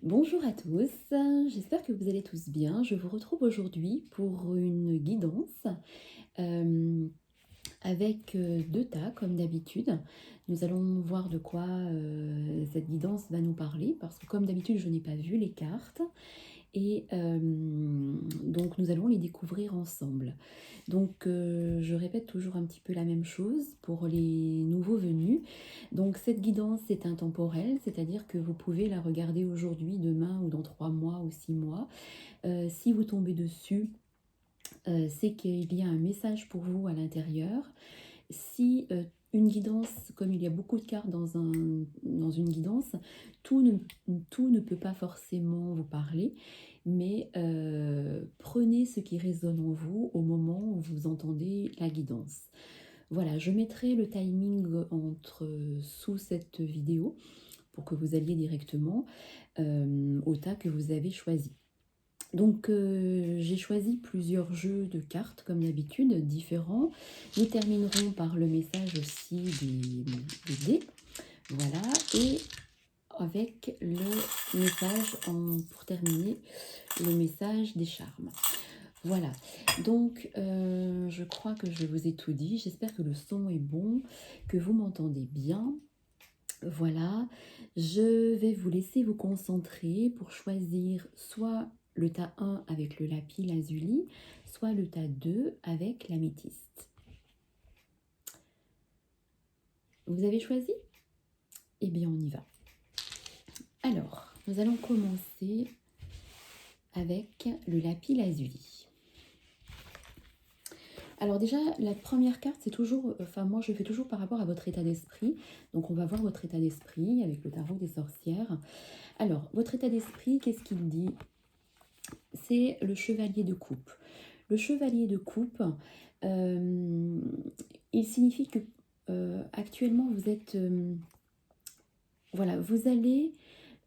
Bonjour à tous, j'espère que vous allez tous bien. Je vous retrouve aujourd'hui pour une guidance euh, avec deux tas comme d'habitude. Nous allons voir de quoi cette guidance va nous parler parce que comme d'habitude je n'ai pas vu les cartes et donc nous allons les découvrir ensemble. Donc je répète toujours un petit peu la même chose pour les nouveaux venus. Donc cette guidance est intemporelle, c'est-à-dire que vous pouvez la regarder aujourd'hui, demain ou dans 3 mois ou 6 mois. Si vous tombez dessus, c'est qu'il y a un message pour vous à l'intérieur. Si une guidance, comme il y a beaucoup de cartes dans une guidance, tout ne peut pas forcément vous parler, mais prenez ce qui résonne en vous au moment où vous entendez la guidance. Voilà, je mettrai le timing sous cette vidéo pour que vous alliez directement au tas que vous avez choisi. Donc j'ai choisi plusieurs jeux de cartes comme d'habitude, différents. Nous terminerons par le message aussi des dés. Voilà, et avec le message pour terminer, le message des charmes. Voilà, donc je crois que je vous ai tout dit. J'espère que le son est bon, que vous m'entendez bien. Voilà, je vais vous laisser vous concentrer pour choisir soit le tas 1 avec le lapis lazuli, soit le tas 2 avec l'améthyste. Vous avez choisi? Eh bien, on y va. Alors, nous allons commencer avec le lapis lazuli. Alors déjà, la première carte, c'est toujours, enfin moi je fais toujours par rapport à votre état d'esprit. Donc on va voir votre état d'esprit avec le tarot des sorcières. Alors, votre état d'esprit, qu'est-ce qu'il dit? C'est le chevalier de coupe. Le chevalier de coupe, il signifie que actuellement vous êtes, voilà, vous allez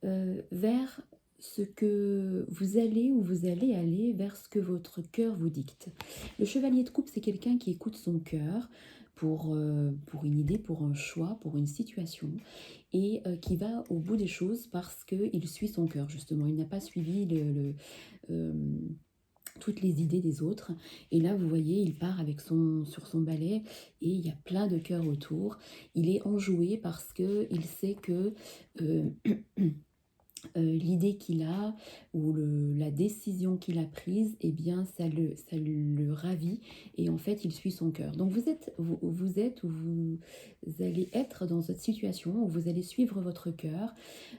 vers ce que vous allez ou vous allez aller vers ce que votre cœur vous dicte. Le chevalier de coupe, c'est quelqu'un qui écoute son cœur pour une idée, pour un choix, pour une situation, et qui va au bout des choses parce qu'il suit son cœur, justement. Il n'a pas suivi euh, toutes les idées des autres. Et là, vous voyez, il part sur son balai et il y a plein de cœurs autour. Il est enjoué parce qu'il sait que euh, l'idée qu'il a ou la décision qu'il a prise, eh bien, ça le ravit et en fait, il suit son cœur. Donc, vous êtes ou vous allez être dans cette situation où vous allez suivre votre cœur,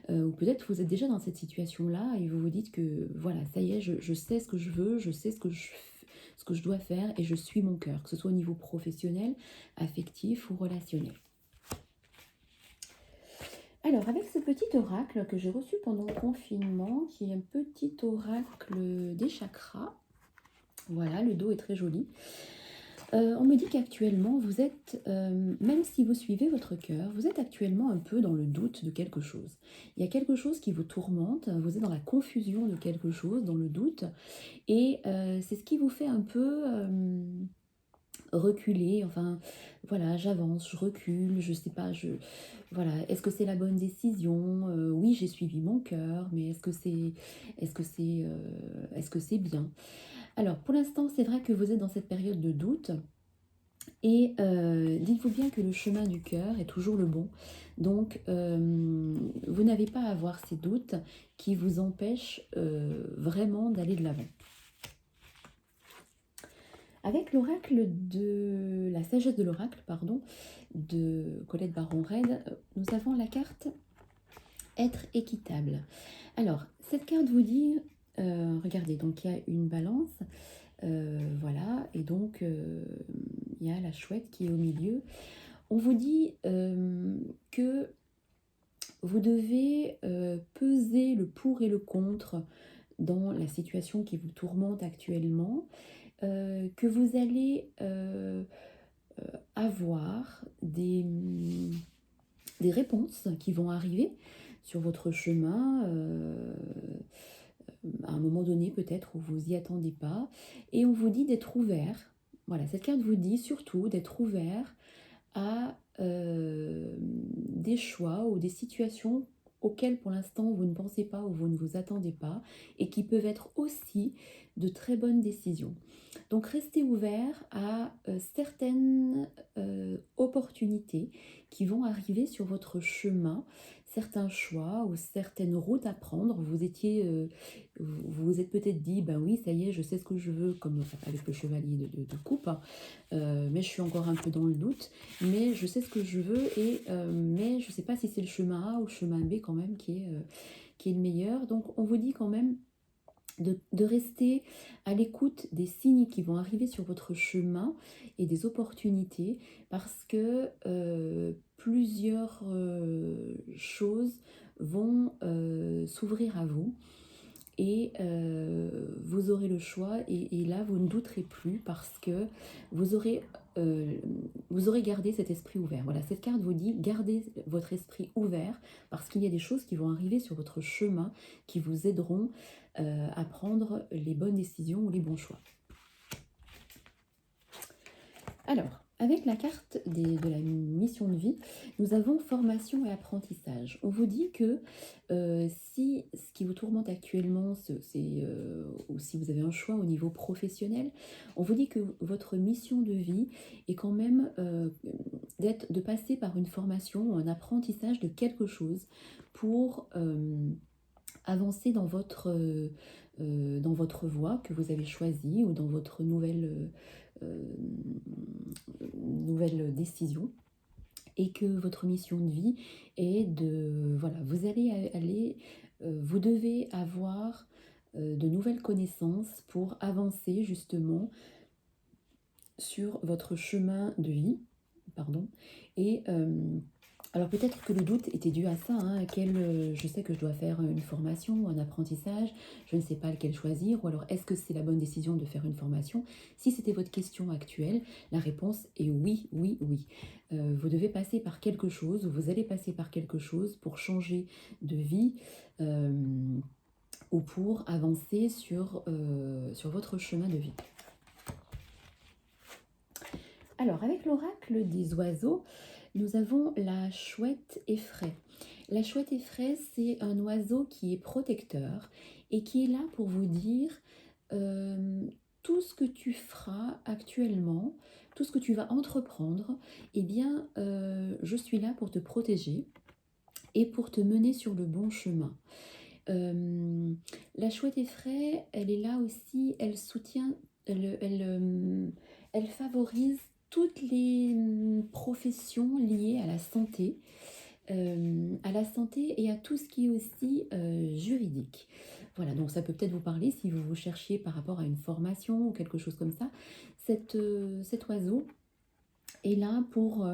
ou peut-être vous êtes déjà dans cette situation-là et vous vous dites que voilà, ça y est, je sais ce que je veux, je sais ce que je dois faire et je suis mon cœur, que ce soit au niveau professionnel, affectif ou relationnel. Alors, avec ce petit oracle que j'ai reçu pendant le confinement, qui est un petit oracle des chakras, voilà, le dos est très joli. On me dit qu'actuellement, vous êtes, même si vous suivez votre cœur, vous êtes actuellement un peu dans le doute de quelque chose. Il y a quelque chose qui vous tourmente, vous êtes dans la confusion de quelque chose, dans le doute, et c'est ce qui vous fait un peu reculer, enfin voilà, j'avance, je recule, je sais pas, voilà, est-ce que c'est la bonne décision? Oui, j'ai suivi mon cœur, mais est-ce que c'est bien? Alors pour l'instant, c'est vrai que vous êtes dans cette période de doute et dites-vous bien que le chemin du cœur est toujours le bon. Donc vous n'avez pas à avoir ces doutes qui vous empêchent vraiment d'aller de l'avant. Avec l'oracle de la sagesse de l'oracle, pardon, de Colette Baron-Red, nous avons la carte être équitable. Alors, cette carte vous dit, regardez, donc il y a une balance, voilà, et donc il y a la chouette qui est au milieu. On vous dit que vous devez peser le pour et le contre dans la situation qui vous tourmente actuellement, que vous allez avoir des réponses qui vont arriver sur votre chemin à un moment donné peut-être où vous y attendez pas. Et on vous dit d'être ouvert. Voilà, cette carte vous dit surtout d'être ouvert à des choix ou des situations auxquels pour l'instant vous ne pensez pas ou vous ne vous attendez pas et qui peuvent être aussi de très bonnes décisions. Donc restez ouvert à certaines opportunités qui vont arriver sur votre chemin, certains choix ou certaines routes à prendre. Vous vous êtes peut-être dit, ben oui, ça y est, je sais ce que je veux, comme avec le chevalier de coupe, hein. Mais je suis encore un peu dans le doute, mais je sais ce que je veux, mais je ne sais pas si c'est le chemin A ou le chemin B quand même qui est le meilleur. Donc on vous dit quand même de rester à l'écoute des signes qui vont arriver sur votre chemin et des opportunités parce que plusieurs choses vont s'ouvrir à vous et vous aurez le choix et là vous ne douterez plus parce que vous aurez, euh, vous aurez gardé cet esprit ouvert. Voilà, cette carte vous dit gardez votre esprit ouvert parce qu'il y a des choses qui vont arriver sur votre chemin qui vous aideront à prendre les bonnes décisions ou les bons choix. Alors, avec la carte de la mission de vie, nous avons formation et apprentissage. On vous dit que si ce qui vous tourmente actuellement, ou si vous avez un choix au niveau professionnel, on vous dit que votre mission de vie est quand même de passer par une formation ou un apprentissage de quelque chose pour avancer dans votre voie que vous avez choisie ou dans votre nouvelle décision et que votre mission de vie est voilà, vous devez avoir de nouvelles connaissances pour avancer justement sur votre chemin de vie, pardon, et alors peut-être que le doute était dû à ça, hein, je sais que je dois faire une formation ou un apprentissage, je ne sais pas lequel choisir, ou alors est-ce que c'est la bonne décision de faire une formation? Si c'était votre question actuelle, la réponse est oui, oui, oui. Vous devez passer par quelque chose, ou vous allez passer par quelque chose pour changer de vie ou pour avancer sur votre chemin de vie. Alors, avec l'oracle des oiseaux, nous avons la chouette effraie. La chouette effraie, c'est un oiseau qui est protecteur et qui est là pour vous dire tout ce que tu feras actuellement, tout ce que tu vas entreprendre, eh bien, je suis là pour te protéger et pour te mener sur le bon chemin. La chouette effraie, elle est là aussi, elle soutient, elle favorise toutes les professions liées à la santé et à tout ce qui est aussi juridique. Voilà, donc ça peut peut-être vous parler si vous cherchiez par rapport à une formation ou quelque chose comme ça. Cet oiseau est là pour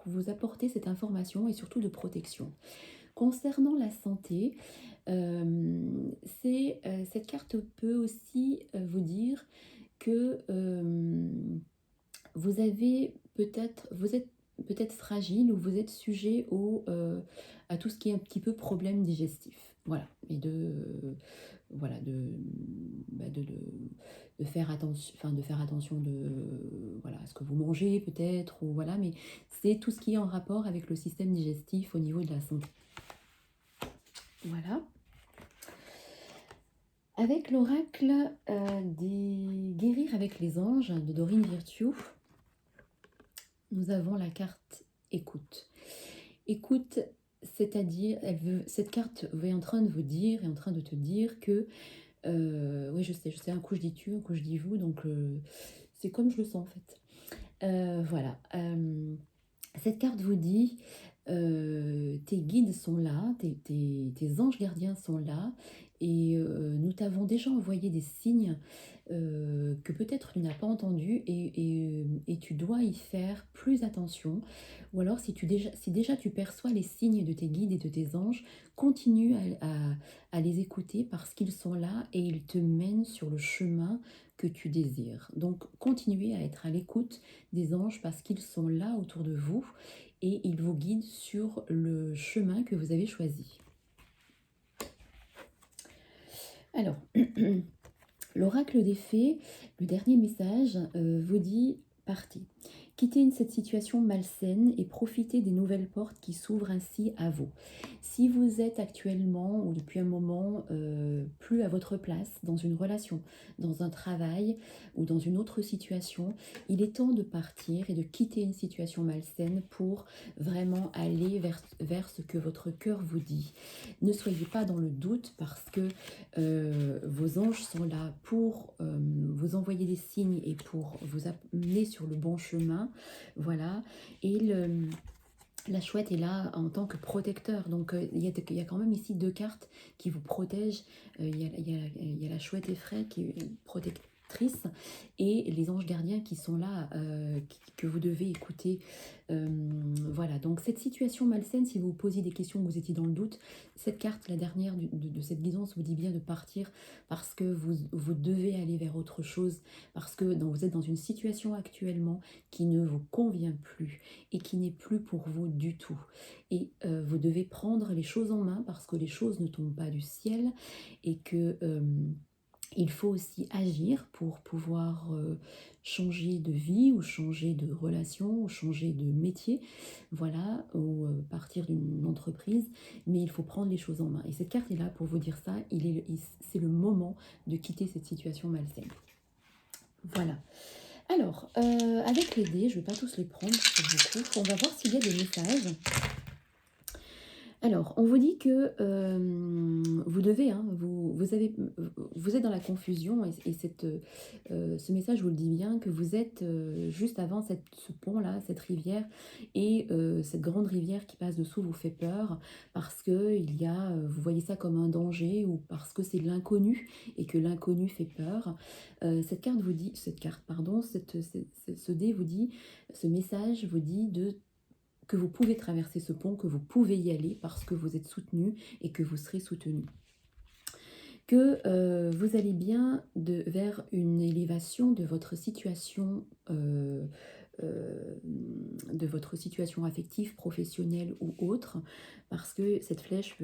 vous apporter cette information et surtout de protection. Concernant la santé, cette carte peut aussi vous dire que vous êtes peut-être fragile ou vous êtes sujet à tout ce qui est un petit peu problème digestif. Voilà, et voilà, de faire attention, voilà, à ce que vous mangez peut-être, ou voilà, mais c'est tout ce qui est en rapport avec le système digestif au niveau de la santé. Voilà. Avec l'oracle des guérir avec les anges de Dorine Virtue, nous avons la carte écoute. Écoute, c'est-à-dire, cette carte est en train de vous dire, est en train de te dire que, oui je sais, un coup je dis tu, un coup je dis vous, donc c'est comme je le sens en fait. Voilà, cette carte vous dit, tes guides sont là, tes anges gardiens sont là, et nous t'avons déjà envoyé des signes que peut-être tu n'as pas entendus et tu dois y faire plus attention. Ou alors si déjà tu perçois les signes de tes guides et de tes anges, continue à les écouter parce qu'ils sont là et ils te mènent sur le chemin que tu désires. Donc continuez à être à l'écoute des anges parce qu'ils sont là autour de vous et ils vous guident sur le chemin que vous avez choisi. Alors, l'oracle des fées, le dernier message vous dit partez. Quittez cette situation malsaine et profitez des nouvelles portes qui s'ouvrent ainsi à vous. Si vous êtes actuellement ou depuis un moment plus à votre place dans une relation, dans un travail ou dans une autre situation, il est temps de partir et de quitter une situation malsaine pour vraiment aller vers ce que votre cœur vous dit. Ne soyez pas dans le doute parce que vos anges sont là pour vous envoyer des signes et pour vous amener sur le bon chemin. Voilà. Et la chouette est là en tant que protecteur. Donc, il y a quand même ici deux cartes qui vous protègent. Il y a la chouette effraie qui est protectrice et les anges gardiens qui sont là, que vous devez écouter. Voilà, donc cette situation malsaine, si vous vous posiez des questions, que vous étiez dans le doute, cette carte, la dernière de cette guidance, vous dit bien de partir parce que vous devez aller vers autre chose, parce que vous êtes dans une situation actuellement qui ne vous convient plus et qui n'est plus pour vous du tout. Et vous devez prendre les choses en main parce que les choses ne tombent pas du ciel et que il faut aussi agir pour pouvoir changer de vie ou changer de relation ou changer de métier, voilà, ou partir d'une entreprise, mais il faut prendre les choses en main. Et cette carte est là pour vous dire ça, c'est le moment de quitter cette situation malsaine. Voilà. Alors, avec les dés, je ne vais pas tous les prendre, c'est beaucoup. On va voir s'il y a des messages. Alors, on vous dit que vous devez, hein, vous êtes dans la confusion et ce message vous le dit bien, que vous êtes juste avant ce pont-là, cette rivière, et cette grande rivière qui passe dessous vous fait peur parce que vous voyez ça comme un danger ou parce que c'est l'inconnu et que l'inconnu fait peur. Ce dé vous dit, ce message vous dit que vous pouvez traverser ce pont, que vous pouvez y aller parce que vous êtes soutenu et que vous serez soutenu. Que vous allez bien vers une élévation de votre situation affective, professionnelle ou autre, parce que cette flèche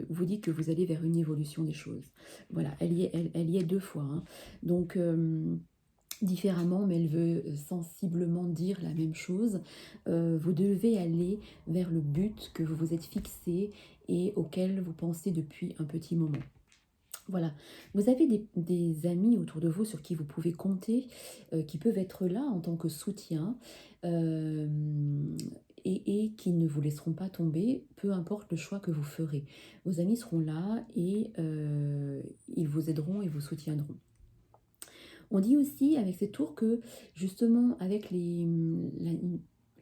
vous dit que vous allez vers une évolution des choses. Voilà, elle y est deux fois. Hein. Donc, différemment, mais elle veut sensiblement dire la même chose. Vous devez aller vers le but que vous vous êtes fixé et auquel vous pensez depuis un petit moment. Voilà, vous avez des amis autour de vous sur qui vous pouvez compter, qui peuvent être là en tant que soutien et qui ne vous laisseront pas tomber, peu importe le choix que vous ferez. Vos amis seront là et ils vous aideront et vous soutiendront. On dit aussi avec ces tours que justement avec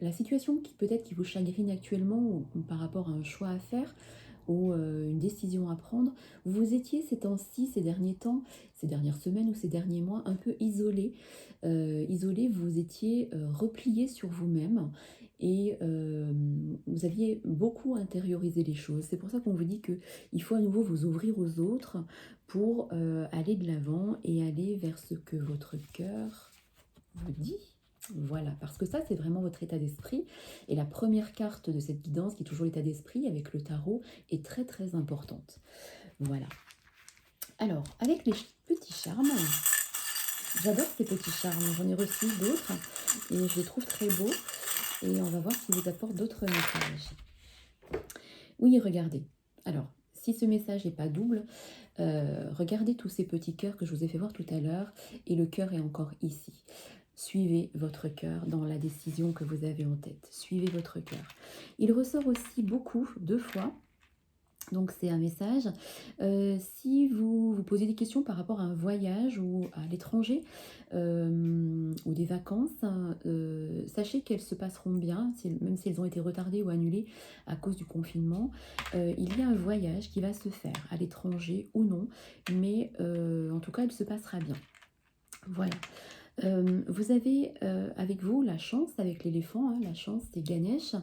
la situation qui vous chagrine actuellement ou par rapport à un choix à faire ou une décision à prendre, vous étiez ces temps-ci, ces derniers temps, ces dernières semaines ou ces derniers mois un peu isolé. Vous étiez replié sur vous-même et vous aviez beaucoup intériorisé les choses. C'est pour ça qu'on vous dit qu'il faut à nouveau vous ouvrir aux autres pour aller de l'avant et aller vers ce que votre cœur vous dit. Voilà, parce que ça, c'est vraiment votre état d'esprit. Et la première carte de cette guidance, qui est toujours l'état d'esprit avec le tarot, est très très importante. Voilà. Alors, avec les petits charmes, j'adore ces petits charmes. J'en ai reçu d'autres et je les trouve très beaux. Et on va voir s'ils vous apportent d'autres messages. Oui, regardez. Alors, si ce message n'est pas double, regardez tous ces petits cœurs que je vous ai fait voir tout à l'heure et le cœur est encore ici. Suivez votre cœur dans la décision que vous avez en tête. Suivez votre cœur. Il ressort aussi beaucoup, deux fois. Donc c'est un message. Si vous vous posez des questions par rapport à un voyage ou à l'étranger ou des vacances, sachez qu'elles se passeront bien, même si elles ont été retardées ou annulées à cause du confinement. Il y a un voyage qui va se faire à l'étranger ou non, mais en tout cas, il se passera bien. Voilà. Vous avez avec vous la chance avec l'éléphant, hein, la chance c'est Ganesh,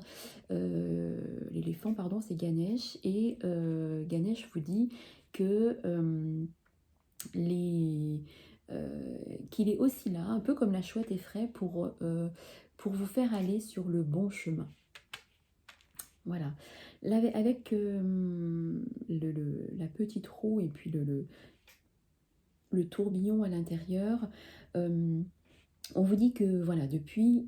l'éléphant pardon c'est Ganesh et Ganesh vous dit que qu'il est aussi là, un peu comme la chouette effraie pour vous faire aller sur le bon chemin. Voilà, là, avec la petite roue et puis le tourbillon à l'intérieur, on vous dit que voilà, depuis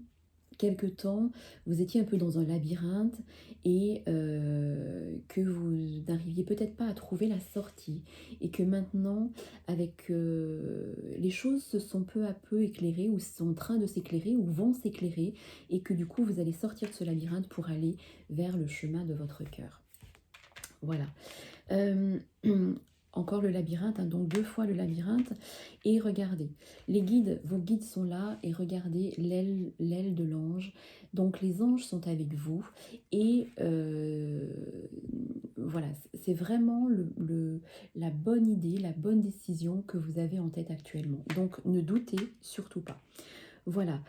quelque temps, vous étiez un peu dans un labyrinthe et que vous n'arriviez peut-être pas à trouver la sortie. Et que maintenant, avec les choses se sont peu à peu éclairées, ou sont en train de s'éclairer, ou vont s'éclairer, et que du coup, vous allez sortir de ce labyrinthe pour aller vers le chemin de votre cœur. Voilà. Euh, Encore le labyrinthe, hein, donc 2 fois le labyrinthe. Et regardez, les guides, vos guides sont là, et regardez l'aile de l'ange. Donc les anges sont avec vous. Et voilà, c'est vraiment la bonne idée, la bonne décision que vous avez en tête actuellement. Donc ne doutez surtout pas. Voilà.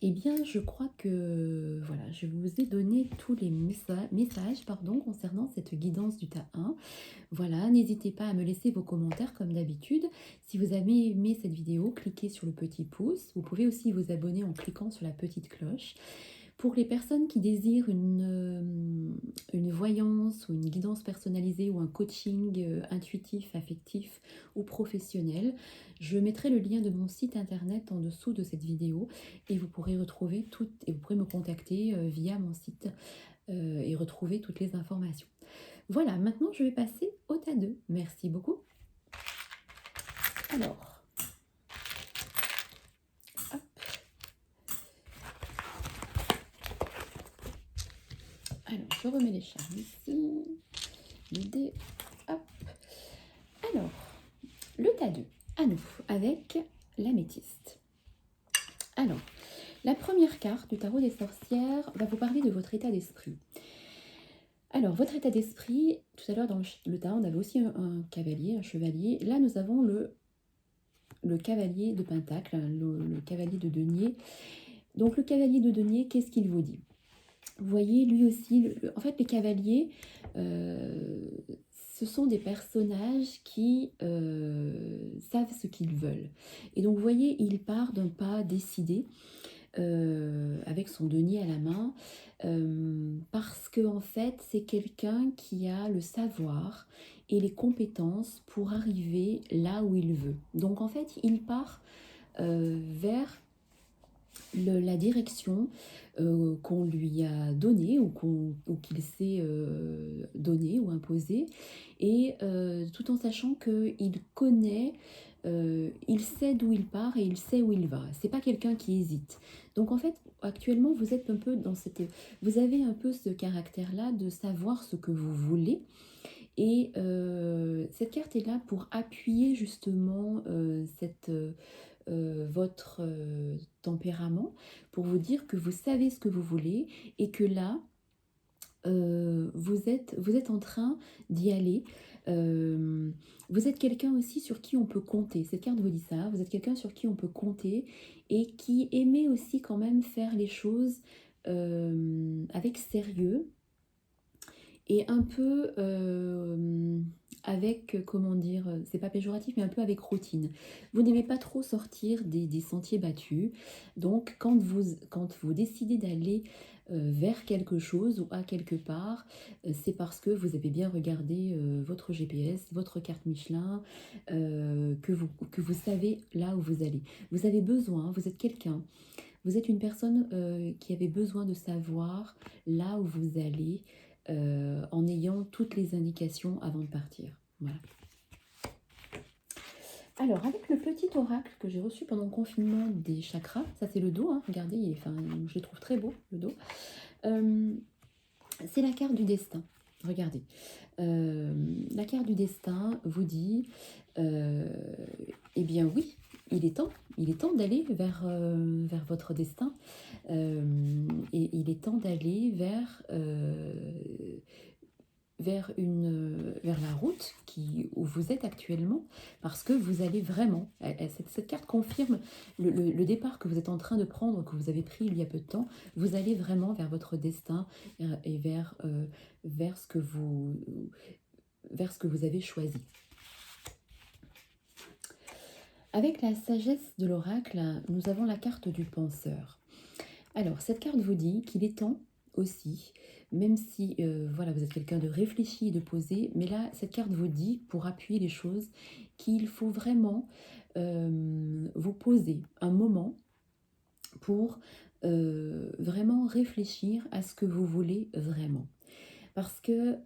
Eh bien, je crois que voilà, je vous ai donné tous les messages concernant cette guidance du tas 1. Voilà, n'hésitez pas à me laisser vos commentaires comme d'habitude. Si vous avez aimé cette vidéo, cliquez sur le petit pouce. Vous pouvez aussi vous abonner en cliquant sur la petite cloche. Pour les personnes qui désirent une voyance ou une guidance personnalisée ou un coaching intuitif, affectif ou professionnel, je mettrai le lien de mon site internet en dessous de cette vidéo et vous pourrez retrouver et vous pourrez me contacter via mon site et retrouver toutes les informations. Voilà, maintenant je vais passer au tas 2. Merci beaucoup. Alors, hop. Alors, je remets les charmes ici. Le dé, hop. Alors, le tas 2, à nous, avec l'améthyste. Alors, la première carte du tarot des sorcières va vous parler de votre état d'esprit. Alors, votre état d'esprit, tout à l'heure dans le tarot, on avait aussi un cavalier, un chevalier. Là, nous avons le cavalier de pentacle, le cavalier de denier. Donc, le cavalier de denier, qu'est-ce qu'il vous dit? Vous voyez, lui aussi, en fait, les cavaliers, ce sont des personnages qui savent ce qu'ils veulent. Et donc, vous voyez, il part d'un pas décidé, avec son denier à la main, parce que en fait, c'est quelqu'un qui a le savoir et les compétences pour arriver là où il veut. Donc, en fait, il part vers la direction qu'on lui a donnée ou qu'il s'est donné ou imposé, et tout en sachant qu'il connaît, il sait d'où il part et il sait où il va. C'est pas quelqu'un qui hésite. Donc en fait, actuellement, vous êtes un peu dans vous avez un peu ce caractère-là de savoir ce que vous voulez. Et cette carte est là pour appuyer justement votre tempérament, pour vous dire que vous savez ce que vous voulez et que là, vous êtes en train d'y aller. Vous êtes quelqu'un aussi sur qui on peut compter. Cette carte vous dit ça. Vous êtes quelqu'un sur qui on peut compter et qui aimait aussi quand même faire les choses avec sérieux et un peu avec, comment dire, c'est pas péjoratif, mais un peu avec routine. Vous n'aimez pas trop sortir des sentiers battus. Donc, quand vous décidez d'aller vers quelque chose ou à quelque part, c'est parce que vous avez bien regardé votre GPS, votre carte Michelin, que vous savez là où vous allez. Vous avez besoin, vous êtes quelqu'un, vous êtes une personne qui avait besoin de savoir là où vous allez, en ayant toutes les indications avant de partir. Voilà. Alors, avec le petit oracle que j'ai reçu pendant le confinement des chakras, ça c'est le dos, hein, regardez, je le trouve très beau, le dos. C'est la carte du destin. Regardez. La carte du destin vous dit, eh bien oui, il est temps d'aller vers votre destin, et il est temps d'aller vers la route où vous êtes actuellement, parce que vous allez vraiment, cette carte confirme le départ que vous êtes en train de prendre, que vous avez pris il y a peu de temps. Vous allez vraiment vers votre destin et vers ce que vous avez choisi. Avec la sagesse de l'oracle, nous avons la carte du penseur. Alors, cette carte vous dit qu'il est temps aussi, même si voilà, vous êtes quelqu'un de réfléchi et de posé, mais là, cette carte vous dit, pour appuyer les choses, qu'il faut vraiment vous poser un moment pour vraiment réfléchir à ce que vous voulez vraiment. Parce que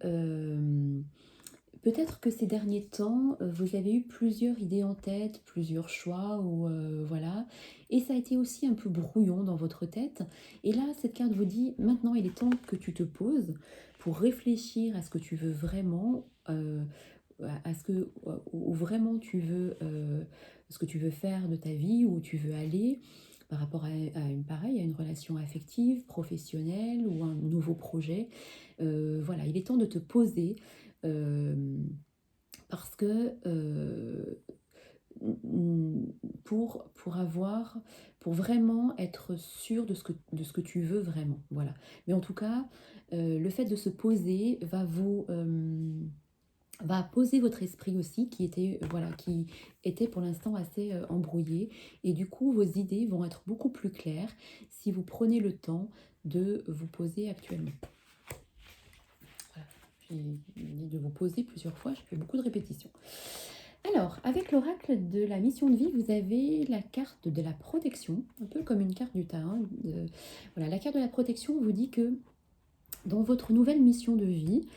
peut-être que ces derniers temps, vous avez eu plusieurs idées en tête, plusieurs choix ou voilà, et ça a été aussi un peu brouillon dans votre tête. Et là, cette carte vous dit: «Maintenant, il est temps que tu te poses pour réfléchir à ce que tu veux vraiment, à ce que où vraiment tu veux, ce que tu veux faire de ta vie, où tu veux aller par rapport à une relation affective, professionnelle ou un nouveau projet». Voilà, il est temps de te poser, hem, parce que, pour vraiment être sûr de ce que tu veux vraiment, voilà. Mais en tout cas, le fait de se poser va poser votre esprit aussi qui était pour l'instant assez, embrouillé, et du coup vos idées vont être beaucoup plus claires si vous prenez le temps de vous poser actuellement. Voilà, j'ai dit de vous poser plusieurs fois, je fais beaucoup de répétitions. Alors, avec l'oracle de la mission de vie, vous avez la carte de la protection, un peu comme une carte du tarot, hein, voilà, la carte de la protection vous dit que dans votre nouvelle mission de vie,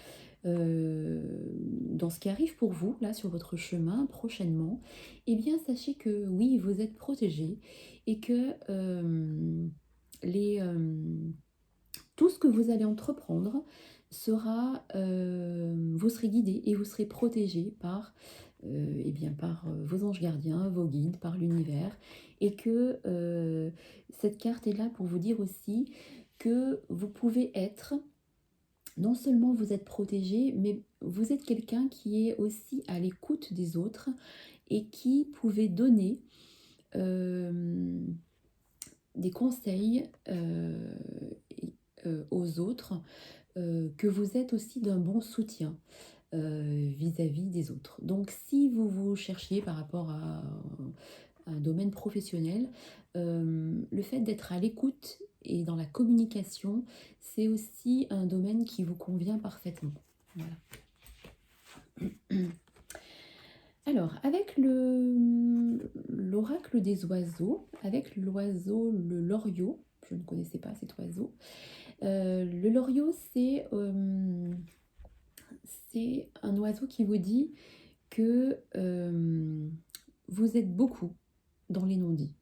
dans ce qui arrive pour vous, là, sur votre chemin, prochainement, eh bien, sachez que oui, vous êtes protégé et que les, tout ce que vous allez entreprendre vous serez guidé et vous serez protégé par, eh bien, par vos anges gardiens, vos guides, par l'univers, et que cette carte est là pour vous dire aussi que vous pouvez être, non seulement vous êtes protégé, mais vous êtes quelqu'un qui est aussi à l'écoute des autres et qui pouvait donner euh, des conseils aux autres, que vous êtes aussi d'un bon soutien vis-à-vis des autres. Donc si vous vous cherchiez par rapport à un domaine professionnel, le fait d'être à l'écoute et dans la communication, c'est aussi un domaine qui vous convient parfaitement. Voilà. Alors, avec l'oracle des oiseaux, avec l'oiseau, le loriot, je ne connaissais pas cet oiseau. Le loriot, c'est un oiseau qui vous dit que vous êtes beaucoup dans les non-dits.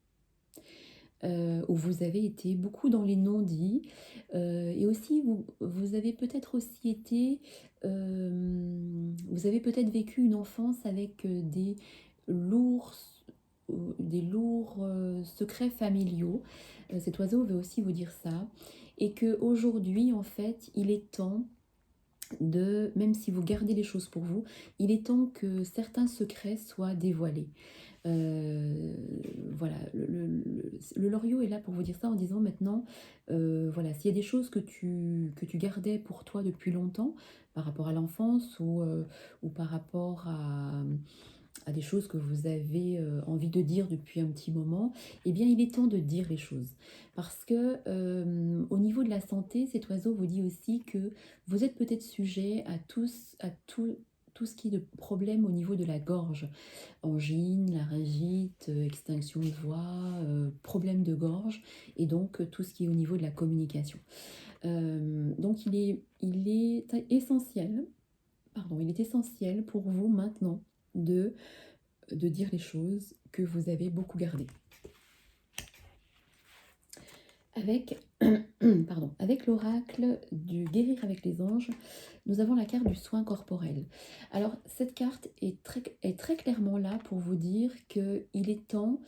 Où vous avez été beaucoup dans les non-dits, et aussi vous avez peut-être aussi été, vous avez peut-être vécu une enfance avec lourds, des lourds secrets familiaux. Cet oiseau veut aussi vous dire ça, et que aujourd'hui en fait, il est temps même si vous gardez les choses pour vous, il est temps que certains secrets soient dévoilés. Euh, voilà, le loriot est là pour vous dire ça en disant maintenant, voilà, s'il y a des choses que tu gardais pour toi depuis longtemps, par rapport à l'enfance ou par rapport à des choses que vous avez envie de dire depuis un petit moment, eh bien il est temps de dire les choses. Parce que au niveau de la santé, cet oiseau vous dit aussi que vous êtes peut-être sujet à tout ce qui est de problème au niveau de la gorge. Angine, laryngite, extinction de voix, problème de gorge, et donc tout ce qui est au niveau de la communication. Donc il est essentiel, pardon, il est essentiel pour vous maintenant de, de dire les choses que vous avez beaucoup gardées. Avec, pardon, avec l'oracle du guérir avec les anges, nous avons la carte du soin corporel. Alors, cette carte est très clairement là pour vous dire qu'il est temps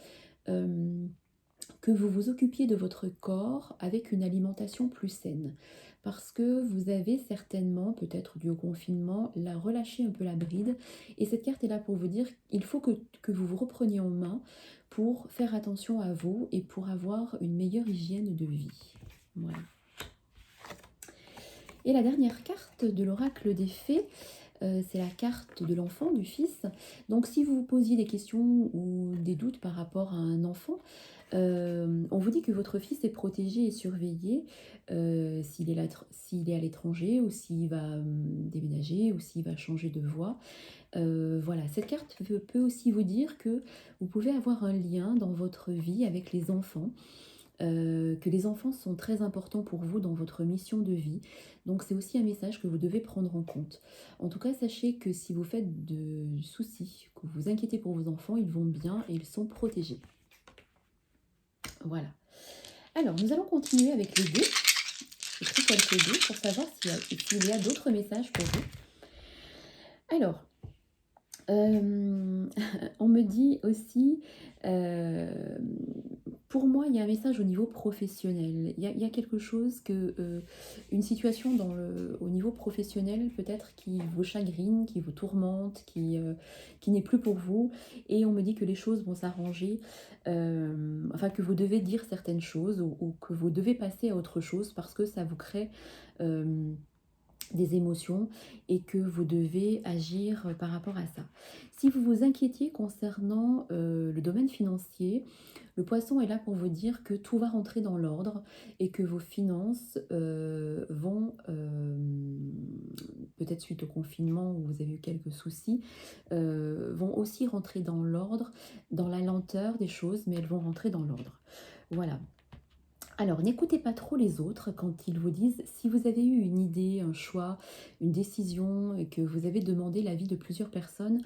que vous vous occupiez de votre corps avec une alimentation plus saine. Parce que vous avez certainement, peut-être dû au confinement, relâché un peu la bride. Et cette carte est là pour vous dire qu'il faut que vous vous repreniez en main pour faire attention à vous et pour avoir une meilleure hygiène de vie. Voilà. Et la dernière carte de l'oracle des fées, c'est la carte de l'enfant, du fils. Donc si vous vous posiez des questions ou des doutes par rapport à un enfant, on vous dit que votre fils est protégé et surveillé s'il est à l'étranger ou s'il va déménager ou s'il va changer de voie. Voilà, cette carte peut aussi vous dire que vous pouvez avoir un lien dans votre vie avec les enfants, que les enfants sont très importants pour vous dans votre mission de vie. Donc c'est aussi un message que vous devez prendre en compte. En tout cas, sachez que si vous faites du souci, que vous vous inquiétez pour vos enfants, ils vont bien et ils sont protégés. Voilà. Alors, nous allons continuer avec les dés. J'ai pris quelques dés pour savoir s'il y a d'autres messages pour vous. Alors, on me dit aussi, pour moi, il y a un message au niveau professionnel. Il y a quelque chose une situation au niveau professionnel peut-être qui vous chagrine, qui vous tourmente, qui n'est plus pour vous. Et on me dit que les choses vont s'arranger, enfin que vous devez dire certaines choses ou que vous devez passer à autre chose parce que ça vous crée des émotions et que vous devez agir par rapport à ça. Si vous vous inquiétiez concernant le domaine financier, le poisson est là pour vous dire que tout va rentrer dans l'ordre et que vos finances vont, peut-être suite au confinement où vous avez eu quelques soucis, vont aussi rentrer dans l'ordre, dans la lenteur des choses, mais elles vont rentrer dans l'ordre. Voilà. Alors, n'écoutez pas trop les autres quand ils vous disent, si vous avez eu une idée, un choix, une décision et que vous avez demandé l'avis de plusieurs personnes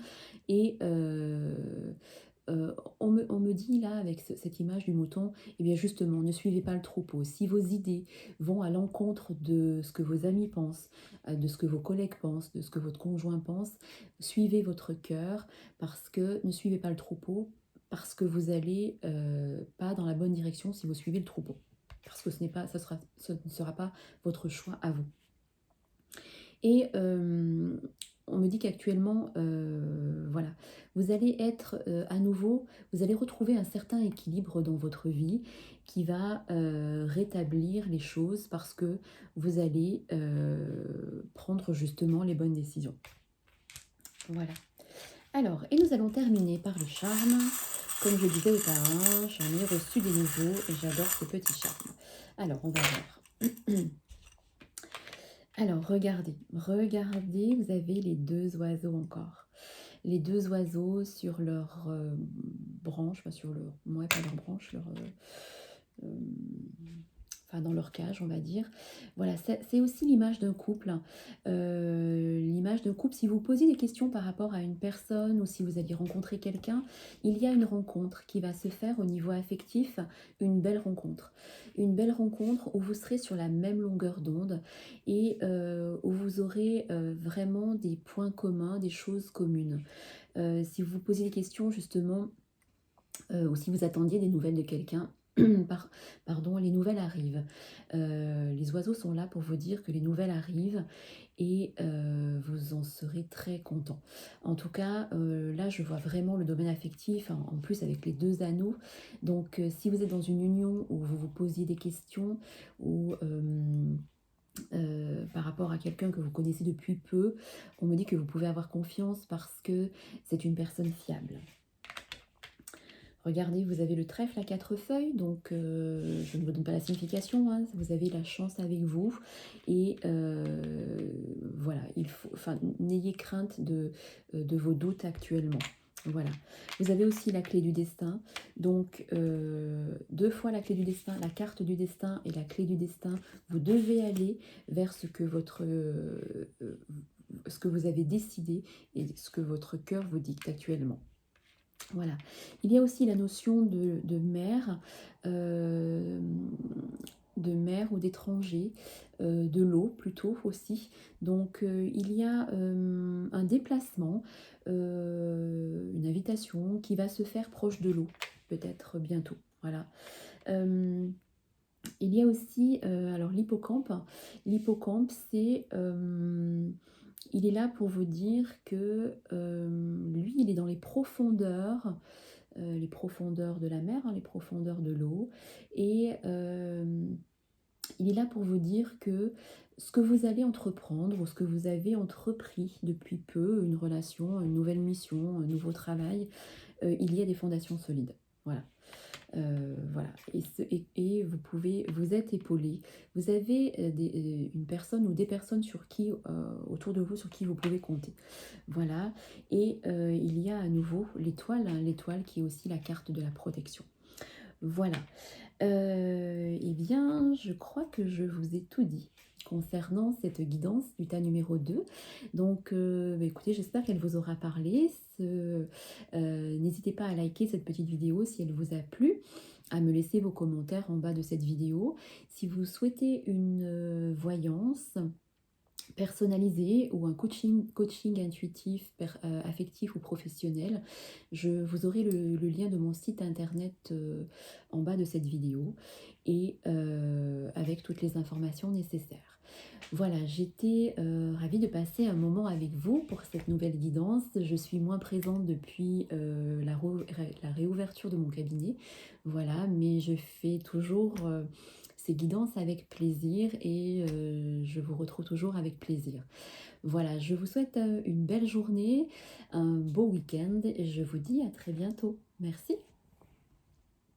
et on me dit là avec cette image du mouton, eh bien justement, ne suivez pas le troupeau. Si vos idées vont à l'encontre de ce que vos amis pensent, de ce que vos collègues pensent, de ce que votre conjoint pense, suivez votre cœur parce que ne suivez pas le troupeau parce que vous allez pas dans la bonne direction si vous suivez le troupeau. Parce que ce ne sera pas votre choix à vous. Et on me dit qu'actuellement, voilà, vous allez être à nouveau, vous allez retrouver un certain équilibre dans votre vie qui va rétablir les choses parce que vous allez prendre justement les bonnes décisions. Voilà. Alors, et nous allons terminer par le charme. Comme je disais auparavant, j'en ai reçu des nouveaux et j'adore ce petit charme. Alors, on va voir. Alors, regardez, vous avez les deux oiseaux encore. Les deux oiseaux sur leur branche, pas sur leur, ouais, pas leur branche, enfin dans leur cage, on va dire. Voilà, c'est aussi l'image d'un couple. L'image d'un couple, si vous posez des questions par rapport à une personne ou si vous alliez rencontrer quelqu'un, il y a une rencontre qui va se faire au niveau affectif, une belle rencontre. Une belle rencontre où vous serez sur la même longueur d'onde et où vous aurez vraiment des points communs, des choses communes. Si vous posez des questions justement, ou si vous attendiez des nouvelles de quelqu'un, pardon, les nouvelles arrivent. Les oiseaux sont là pour vous dire que les nouvelles arrivent et vous en serez très content. En tout cas, là, je vois vraiment le domaine affectif, hein, en plus avec les deux anneaux. Donc, si vous êtes dans une union où vous vous posiez des questions ou par rapport à quelqu'un que vous connaissez depuis peu, on me dit que vous pouvez avoir confiance parce que c'est une personne fiable. Regardez, vous avez le trèfle à 4 feuilles, donc je ne vous donne pas la signification, hein, vous avez la chance avec vous. Et voilà, n'ayez crainte de vos doutes actuellement. Voilà. Vous avez aussi la clé du destin. Donc, 2 fois la clé du destin, la carte du destin et la clé du destin. Vous devez aller vers ce que vous avez décidé et ce que votre cœur vous dicte actuellement. Voilà. Il y a aussi la notion de mère ou d'étranger, de l'eau plutôt aussi. Donc il y a un déplacement, une invitation qui va se faire proche de l'eau, peut-être bientôt. Voilà. Il y a aussi alors l'hippocampe. L'hippocampe, il est là pour vous dire que lui, il est dans les profondeurs de la mer, hein, les profondeurs de l'eau. Et il est là pour vous dire que ce que vous allez entreprendre ou ce que vous avez entrepris depuis peu, une relation, une nouvelle mission, un nouveau travail, il y a des fondations solides. Voilà. Voilà. Et vous êtes épaulé. Vous avez une personne ou des personnes autour de vous sur qui vous pouvez compter. Voilà. Et il y a à nouveau l'étoile, hein, l'étoile qui est aussi la carte de la protection. Voilà. Eh bien, je crois que je vous ai tout dit concernant cette guidance du tas numéro 2. Donc, bah, écoutez, j'espère qu'elle vous aura parlé. N'hésitez pas à liker cette petite vidéo si elle vous a plu, à me laisser vos commentaires en bas de cette vidéo. Si vous souhaitez une voyance personnalisé ou un coaching intuitif, affectif ou professionnel, vous aurez le lien de mon site internet en bas de cette vidéo et avec toutes les informations nécessaires. Voilà, j'étais ravie de passer un moment avec vous pour cette nouvelle guidance. Je suis moins présente depuis la réouverture de mon cabinet, voilà, mais je fais toujours ces guidances avec plaisir et je vous retrouve toujours avec plaisir. Voilà, je vous souhaite une belle journée, un beau week-end et je vous dis à très bientôt. Merci.